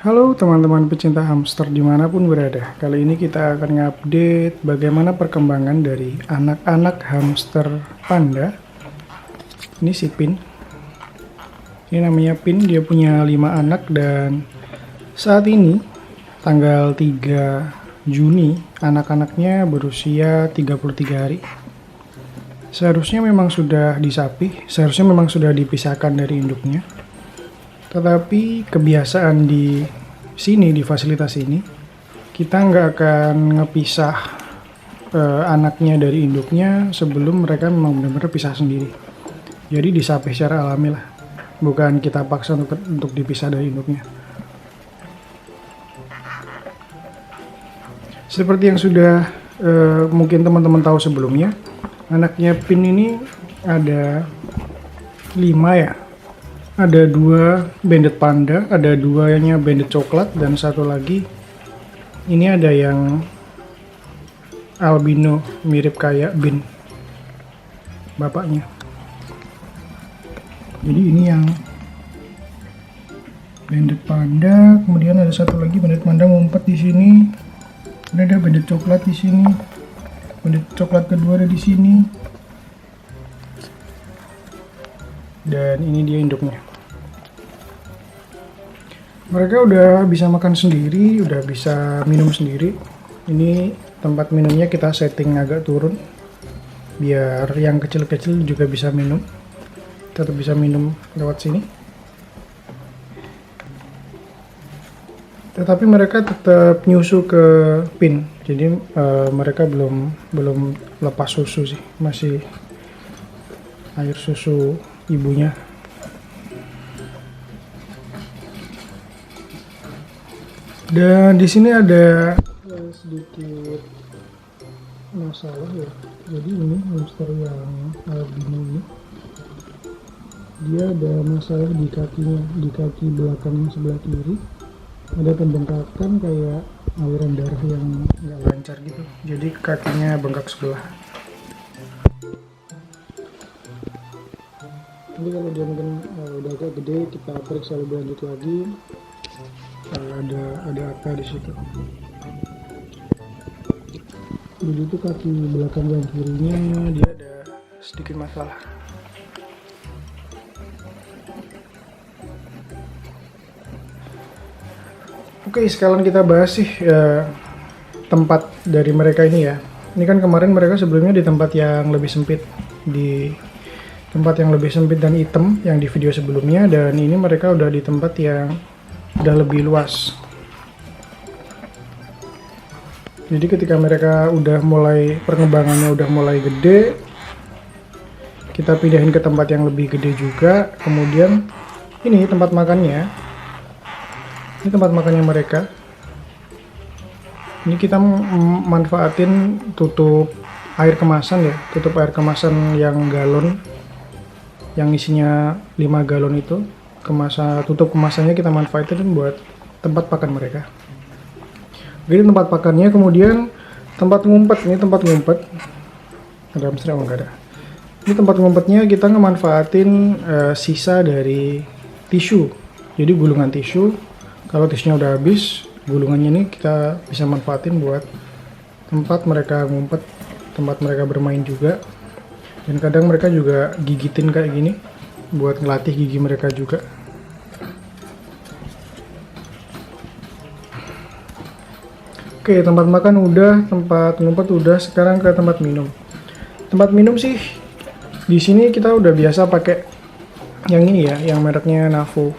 Halo teman-teman pecinta hamster dimanapun berada. Kali ini kita akan ngupdate bagaimana perkembangan dari anak-anak hamster panda. Ini si Pin. Ini namanya Pin, dia punya 5 anak dan saat ini tanggal 3 Juni anak-anaknya berusia 33 hari. Seharusnya memang sudah disapih, seharusnya memang sudah dipisahkan dari induknya. Tetapi kebiasaan di sini, di fasilitas ini, kita nggak akan ngepisah anaknya dari induknya sebelum mereka memang benar-benar pisah sendiri. Jadi disapih secara alami lah, bukan kita paksa untuk dipisah dari induknya. Seperti yang sudah mungkin teman-teman tahu sebelumnya, anaknya Pin ini ada 5 ya. Ada 2 banded panda, ada 2-nya banded coklat, dan satu lagi ini ada yang albino mirip kayak Bin bapaknya. Jadi ini yang banded panda, kemudian ada satu lagi banded panda ngumpet di sini. Ada banded coklat di sini, banded coklat kedua ada di sini, dan ini dia induknya. Mereka udah bisa makan sendiri, udah bisa minum sendiri. Ini tempat minumnya kita setting agak turun biar yang kecil-kecil juga bisa minum, tetap bisa minum lewat sini. Tetapi mereka tetap nyusu ke Pin, jadi mereka belum lepas susu sih, masih air susu ibunya. Dan di sini ada sedikit masalah ya. Jadi ini hamster yang albino ini, dia ada masalah di kakinya, di kaki belakang sebelah kiri. Ada pembengkakan kayak aliran darah yang nggak lancar gitu. Jadi kakinya bengkak sebelah. Jadi kalau dia mungkin udah agak gede, kita periksa lebih lanjut lagi. Ada apa di situ. Jadi itu kaki belakang yang kirinya dia ada sedikit masalah. Oke, sekarang kita bahas sih tempat dari mereka ini ya. Ini kan kemarin mereka sebelumnya di tempat yang lebih sempit, di tempat yang lebih sempit dan hitam yang di video sebelumnya, dan ini mereka udah di tempat yang udah lebih luas. Jadi ketika mereka udah mulai perkembangannya udah mulai gede, kita pindahin ke tempat yang lebih gede juga. Kemudian ini tempat makannya, ini tempat makannya mereka. Ini kita manfaatin tutup air kemasan ya, tutup air kemasan yang galon, yang isinya 5 galon itu. Tutup kemasannya kita manfaatin buat tempat pakan mereka. Jadi tempat pakannya, kemudian tempat ngumpet. Ini tempat ngumpet. Ada hamster enggak ada. Ini tempat ngumpetnya kita ngemanfaatin sisa dari tisu. Jadi gulungan tisu. Kalau tisunya udah habis, gulungannya ini kita bisa manfaatin buat tempat mereka ngumpet, tempat mereka bermain juga. Dan kadang mereka juga gigitin kayak gini buat ngelatih gigi mereka juga. Oke, tempat makan udah, tempat ngumpet udah, sekarang ke tempat minum. Tempat minum sih di sini kita udah biasa pakai yang ini ya, yang mereknya Navo.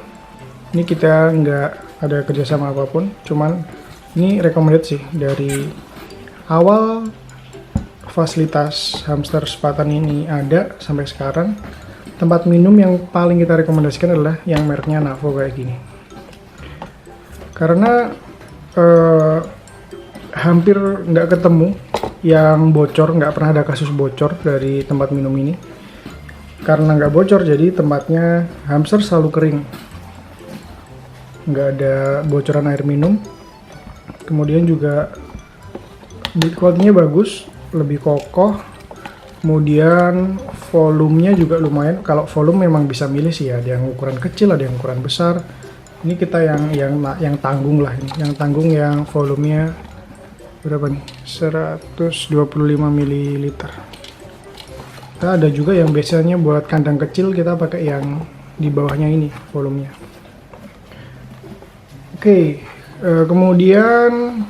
Ini kita nggak ada kerjasama apapun, cuman ini recommended sih dari awal fasilitas hamster sepatan ini ada sampai sekarang. Tempat minum yang paling kita rekomendasikan adalah yang mereknya Navo kayak gini. Karena hampir nggak ketemu yang bocor, nggak pernah ada kasus bocor dari tempat minum ini. Karena nggak bocor, jadi tempatnya hamster selalu kering. Nggak ada bocoran air minum. Kemudian juga build quality-nya bagus, lebih kokoh. Kemudian volumenya juga lumayan. Kalau volume memang bisa milih sih ya, ada yang ukuran kecil, ada yang ukuran besar. Ini kita yang tanggung lah ini, yang tanggung yang volumenya berapa nih? 125 ml. Kita ada juga yang biasanya buat kandang kecil kita pakai yang di bawahnya ini volumenya. Oke, kemudian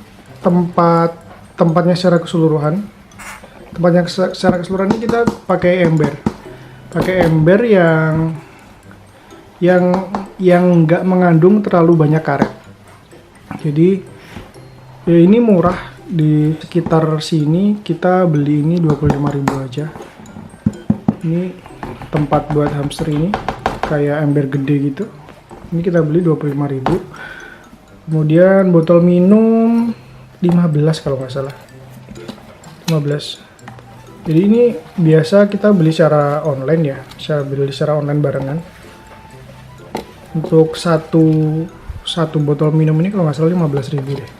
tempatnya secara keseluruhan. Tempatnya secara keseluruhan ini kita pakai ember. Pakai ember yang nggak mengandung terlalu banyak karet. Jadi ya ini murah, di sekitar sini kita beli ini 25.000 aja. Ini tempat buat hamster ini kayak ember gede gitu. Ini kita beli 25.000. Kemudian botol minum 15 kalau nggak salah. 15. Jadi ini biasa kita beli secara online ya. Saya beli secara online barengan. Untuk satu botol minum ini kalau nggak salah 15.000 deh.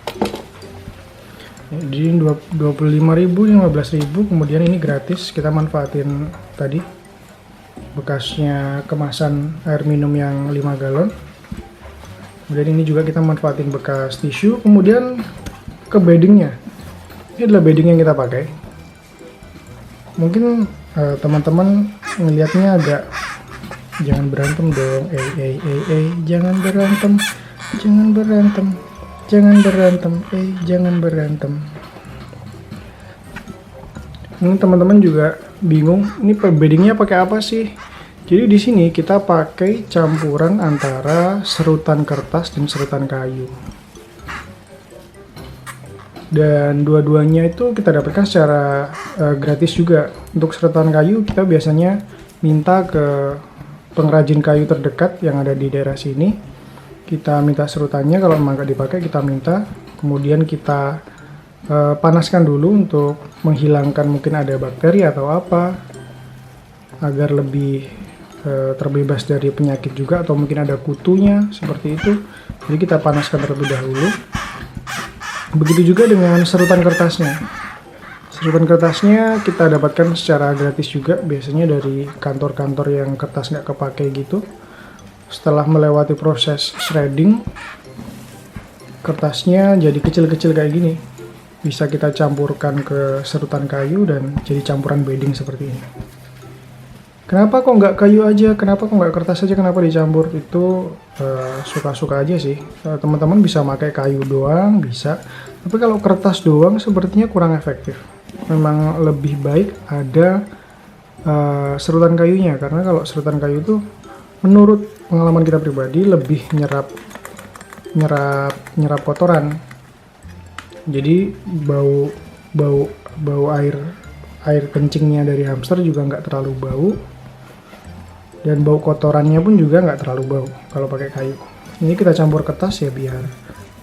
Jadi 25.000, 15.000, kemudian ini gratis, kita manfaatin tadi bekasnya kemasan air minum yang 5 galon. Kemudian ini juga kita manfaatin bekas tisu. Kemudian ke beddingnya, ini adalah bedding yang kita pakai. Mungkin teman-teman ngelihatnya agak, jangan berantem dong, jangan berantem, jangan berantem, jangan berantem, jangan berantem. Ini teman-teman juga bingung, ini beddingnya pakai apa sih? Jadi di sini kita pakai campuran antara serutan kertas dan serutan kayu. Dan dua-duanya itu kita dapatkan secara gratis juga. Untuk serutan kayu kita biasanya minta ke pengrajin kayu terdekat yang ada di daerah sini. Kita minta serutannya, kalau memang nggak dipakai kita minta. Kemudian kita panaskan dulu untuk menghilangkan mungkin ada bakteri atau apa, agar lebih terbebas dari penyakit juga, atau mungkin ada kutunya seperti itu. Jadi kita panaskan terlebih dahulu. Begitu juga dengan serutan kertasnya. Serutan kertasnya kita dapatkan secara gratis juga, biasanya dari kantor-kantor yang kertas nggak kepake gitu. Setelah melewati proses shredding, kertasnya jadi kecil-kecil kayak gini. Bisa kita campurkan ke serutan kayu dan jadi campuran bedding seperti ini. Kenapa kok nggak kayu aja? Kenapa kok nggak kertas aja? Kenapa dicampur? Itu suka-suka aja sih. Teman-teman bisa pakai kayu doang, bisa. Tapi kalau kertas doang sepertinya kurang efektif. Memang lebih baik ada serutan kayunya, karena kalau serutan kayu itu menurut pengalaman kita pribadi lebih nyerap kotoran. Jadi bau air kencingnya dari hamster juga nggak terlalu bau, dan bau kotorannya pun juga nggak terlalu bau kalau pakai kayu. Ini kita campur kertas ya biar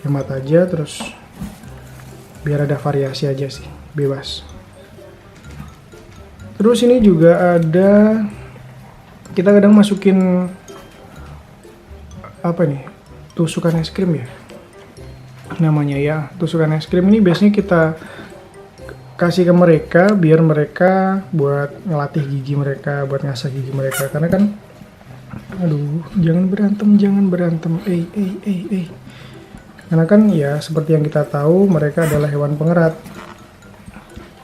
hemat aja, terus biar ada variasi aja sih, bebas. Terus ini juga ada, kita kadang masukin apa nih, tusukan es krim ya namanya ya. Tusukan es krim ini biasanya kita kasih ke mereka biar mereka buat ngelatih gigi mereka, buat ngasah gigi mereka. Karena kan, aduh, jangan berantem, karena kan ya seperti yang kita tahu, mereka adalah hewan pengerat.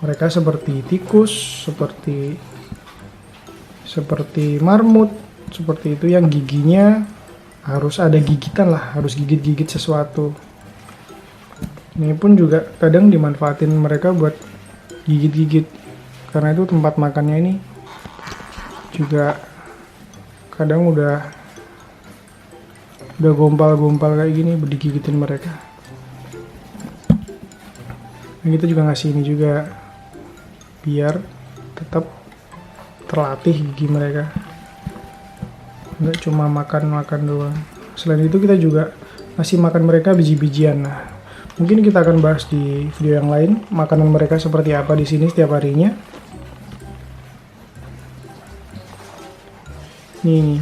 Mereka seperti tikus, seperti marmut, seperti itu, yang giginya harus ada gigitan lah, harus gigit-gigit sesuatu. Ini pun juga kadang dimanfaatin mereka buat gigit-gigit, karena itu tempat makannya ini juga kadang udah gompal-gompal kayak gini, digigitin mereka. Dan kita juga ngasih ini juga biar tetap terlatih gigi mereka, nggak cuma makan doang. Selain itu kita juga ngasih makan mereka biji-bijian. Nah, mungkin kita akan bahas di video yang lain makanan mereka seperti apa di sini setiap harinya. Nih.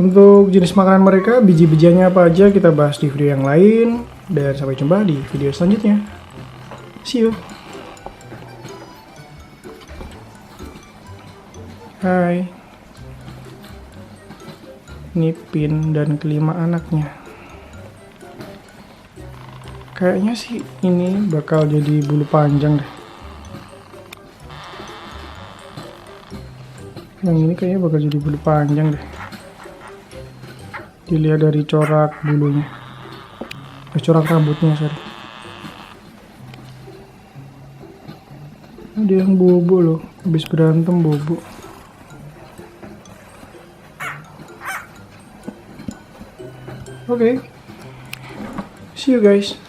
Untuk jenis makanan mereka, biji-bijiannya apa aja kita bahas di video yang lain. Dan sampai jumpa di video selanjutnya. See you. Hai. Ini Pin dan kelima anaknya. Kayaknya sih ini bakal jadi bulu panjang deh. Yang ini kayaknya bakal jadi bulu panjang deh. Dilihat dari corak bulunya. Corak rambutnya, sorry. Ada yang bobo loh, habis berantem bobo. Oke. See you guys.